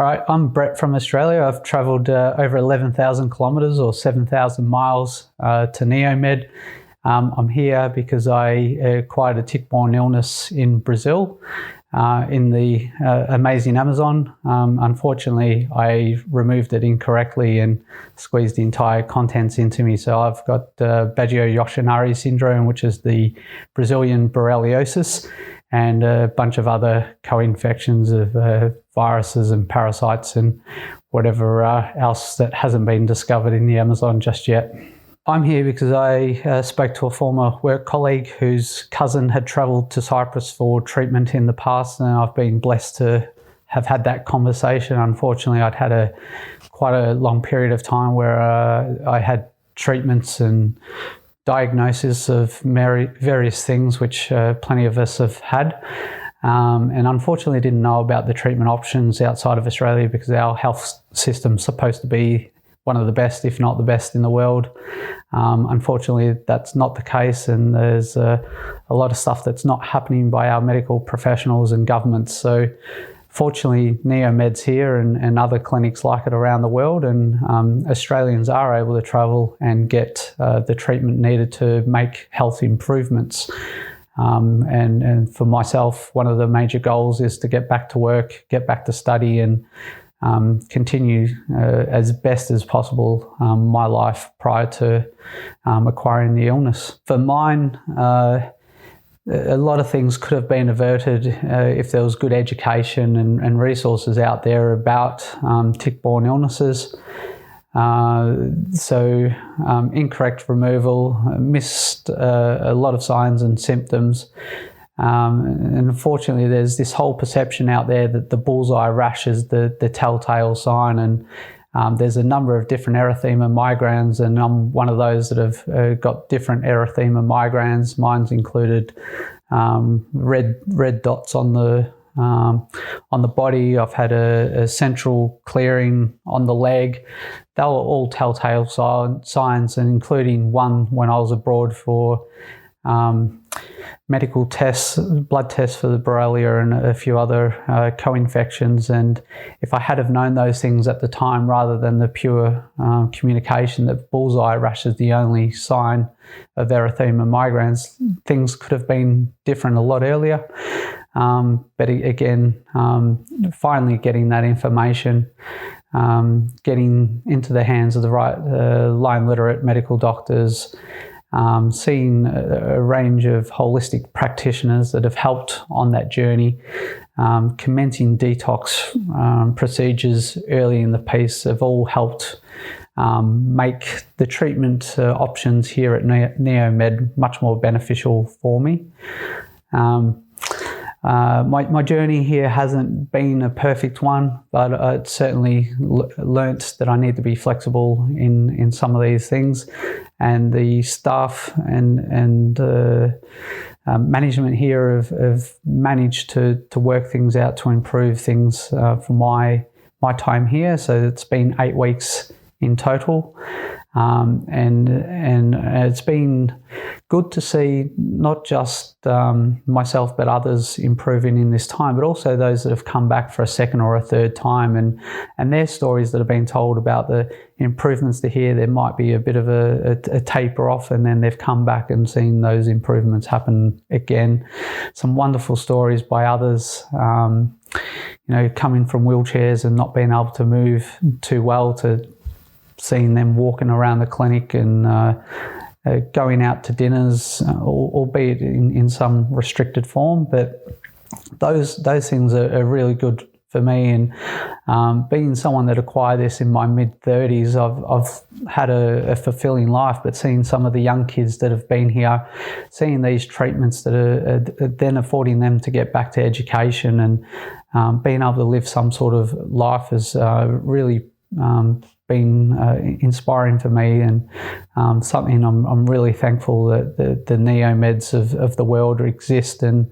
All right, I'm Brett from Australia. I've travelled over 11,000 kilometres or 7,000 miles to Neomed. I'm here because I acquired a tick-borne illness in Brazil, in the amazing Amazon. Unfortunately, I removed it incorrectly and squeezed the entire contents into me. So I've got Baggio-Yoshinari syndrome, which is the Brazilian borreliosis, and a bunch of other co-infections of viruses and parasites and whatever else that hasn't been discovered in the Amazon just yet. I'm here because I spoke to a former work colleague whose cousin had travelled to Cyprus for treatment in the past, and I've been blessed to have had that conversation. Unfortunately, I'd had quite a long period of time where I had treatments and diagnosis of various things, which plenty of us have had, and unfortunately didn't know about the treatment options outside of Australia because our health system's supposed to be one of the best, if not the best in the world. Unfortunately, that's not the case, and there's a lot of stuff that's not happening by our medical professionals and governments. So fortunately, NeoMeds here and other clinics like it around the world, and Australians are able to travel and get the treatment needed to make health improvements. And for myself, one of the major goals is to get back to work, get back to study, and continue as best as possible my life prior to acquiring the illness. For mine, a lot of things could have been averted if there was good education and resources out there about tick-borne illnesses. So incorrect removal, missed a lot of signs and symptoms. And unfortunately, there's this whole perception out there that the bullseye rash is the telltale sign, and there's a number of different erythema migrans, and I'm one of those that have got different erythema migrans. Mine's included red dots on the body. I've had a central clearing on the leg. They were all telltale signs, and including one when I was abroad for medical tests, blood tests for the Borrelia and a few other co-infections. And if I had have known those things at the time, rather than the pure communication that bullseye rash is the only sign of erythema migrans, things could have been different a lot earlier. But again, finally getting that information, getting into the hands of the right Lyme literate medical doctors, seeing a range of holistic practitioners that have helped on that journey, commencing detox procedures early in the piece have all helped make the treatment options here at NeoMed much more beneficial for me. My journey here hasn't been a perfect one, but I certainly learnt that I need to be flexible in some of these things, and the staff and management here have managed to work things out to improve things for my time here. So it's been 8 weeks in total. And it's been good to see not just myself but others improving in this time, but also those that have come back for a second or a third time, and their stories that have been told about the improvements to here. There might be a bit of a taper off, and then they've come back and seen those improvements happen again. Some wonderful stories by others, coming from wheelchairs and not being able to move too well, to seeing them walking around the clinic and going out to dinners, albeit in some restricted form. But those things are really good for me. And being someone that acquired this in my mid-30s, I've had a fulfilling life, but seeing some of the young kids that have been here, seeing these treatments that are then affording them to get back to education and being able to live some sort of life has really been inspiring for me, and something I'm really thankful that the NeoMeds of the world exist. And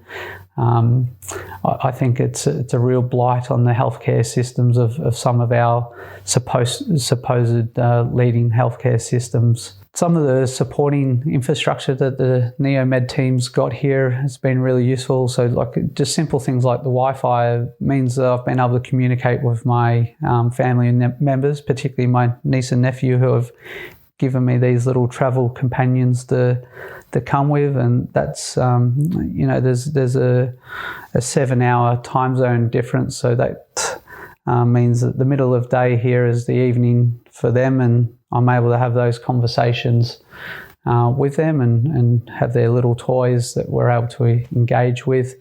I think it's a real blight on the healthcare systems of some of our supposed leading healthcare systems Some of the supporting infrastructure that the Neomed team's got here has been really useful. So like just simple things like the Wi-Fi means that I've been able to communicate with my family and members, particularly my niece and nephew, who have given me these little travel companions to come with. And that's, you know, there's a 7-hour time zone difference. So that means that the middle of day here is the evening for them, and I'm able to have those conversations with them and have their little toys that we're able to engage with.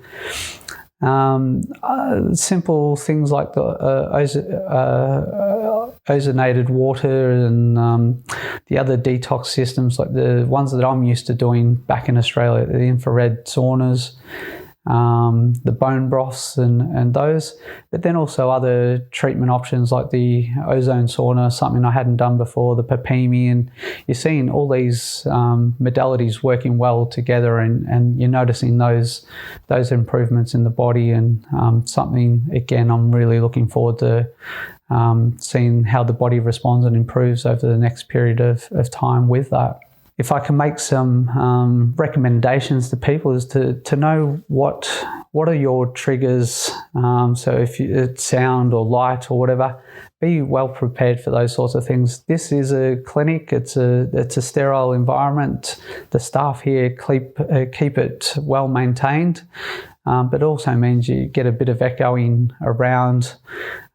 Simple things like the ozonated water and the other detox systems, like the ones that I'm used to doing back in Australia, the infrared saunas, the bone broths and those, but then also other treatment options like the ozone sauna, something I hadn't done before, the Papimi, and you're seeing all these modalities working well together, and you're noticing those improvements in the body, and something, again, I'm really looking forward to seeing how the body responds and improves over the next period of time with that. If I can make some recommendations to people, is to know what are your triggers. So if it's sound or light or whatever, be well prepared for those sorts of things. This is a clinic. It's a sterile environment. The staff here keep it well maintained, but also means you get a bit of echoing around.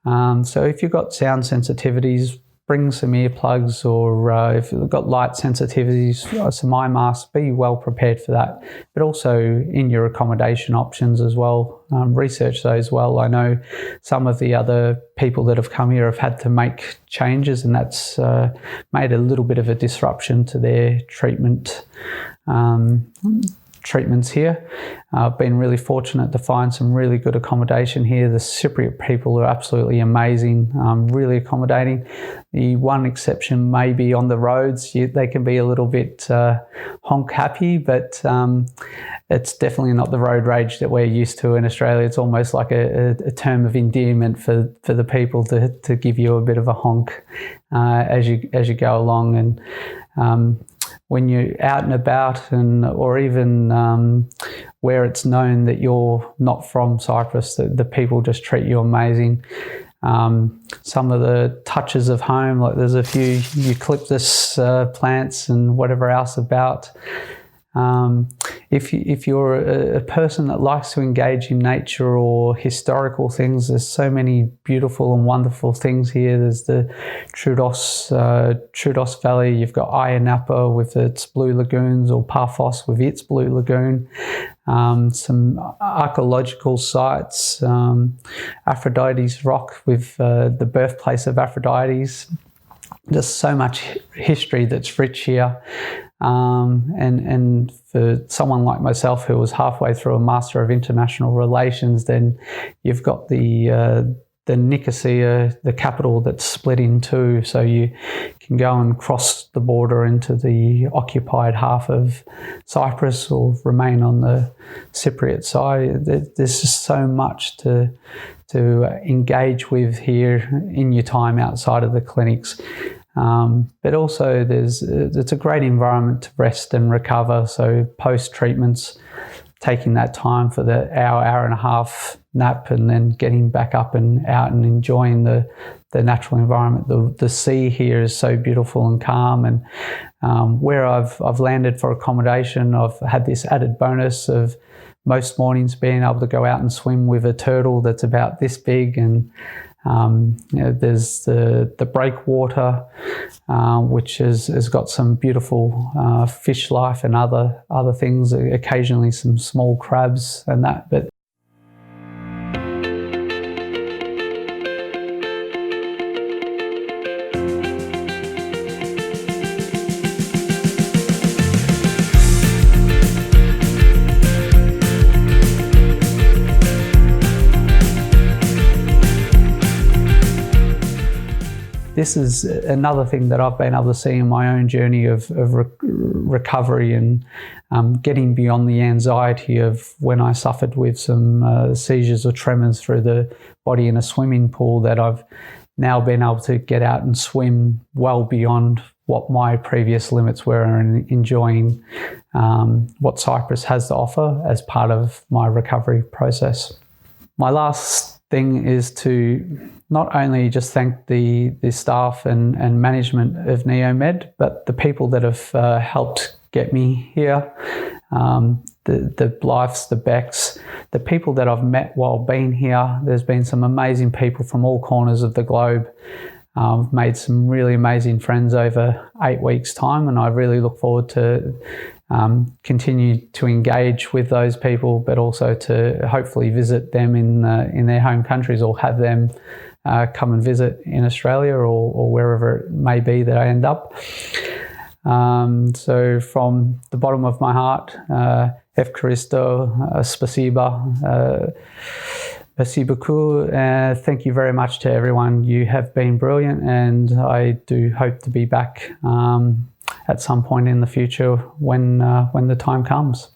So if you've got sound sensitivities, bring some earplugs, or if you've got light sensitivities, some eye masks. Be well prepared for that. But also in your accommodation options as well, research those well. I know some of the other people that have come here have had to make changes, and that's made a little bit of a disruption to their treatments here. I've been really fortunate to find some really good accommodation here. The Cypriot people are absolutely amazing, really accommodating. The one exception may be on the roads. They can be a little bit honk happy, but it's definitely not the road rage that we're used to in Australia. It's almost like a term of endearment for the people to give you a bit of a honk as you go along. And when you're out and about, or even where it's known that you're not from Cyprus, the people just treat you amazing. Some of the touches of home, like there's a few eucalyptus plants and whatever else about. If you're a person that likes to engage in nature or historical things, there's so many beautiful and wonderful things here. There's the Troodos Valley. You've got Ayia Napa with its blue lagoons, or Paphos with its blue lagoon. Some archaeological sites, Aphrodite's Rock with the birthplace of Aphrodite's. There's so much history that's rich here. And for someone like myself who was halfway through a Master of International Relations, then you've got the Nicosia, the capital, that's split in two, so you can go and cross the border into the occupied half of Cyprus or remain on the Cypriot side. There's just so much to engage with here in your time outside of the clinics. But also it's a great environment to rest and recover. So post-treatments, taking that time for the hour and a half nap, and then getting back up and out and enjoying the natural environment. The sea here is so beautiful and calm, and where I've landed for accommodation, I've had this added bonus of most mornings being able to go out and swim with a turtle that's about this big, and there's the breakwater, which has got some beautiful fish life and other things, occasionally some small crabs and that. But this is another thing that I've been able to see in my own journey of recovery, and getting beyond the anxiety of when I suffered with some seizures or tremors through the body in a swimming pool, that I've now been able to get out and swim well beyond what my previous limits were and enjoying what Cyprus has to offer as part of my recovery process. My last thing is to not only just thank the staff and management of Neomed, but the people that have helped get me here, the Blythes, the Becks, the people that I've met while being here. There's been some amazing people from all corners of the globe. I've made some really amazing friends over 8 weeks' time, and I really look forward to continue to engage with those people, but also to hopefully visit them in their home countries, or have them come and visit in Australia or wherever it may be that I end up. So from the bottom of my heart, Evcharisto, spasiba, merci beaucoup. Thank you very much to everyone. You have been brilliant, and I do hope to be back at some point in the future when the time comes.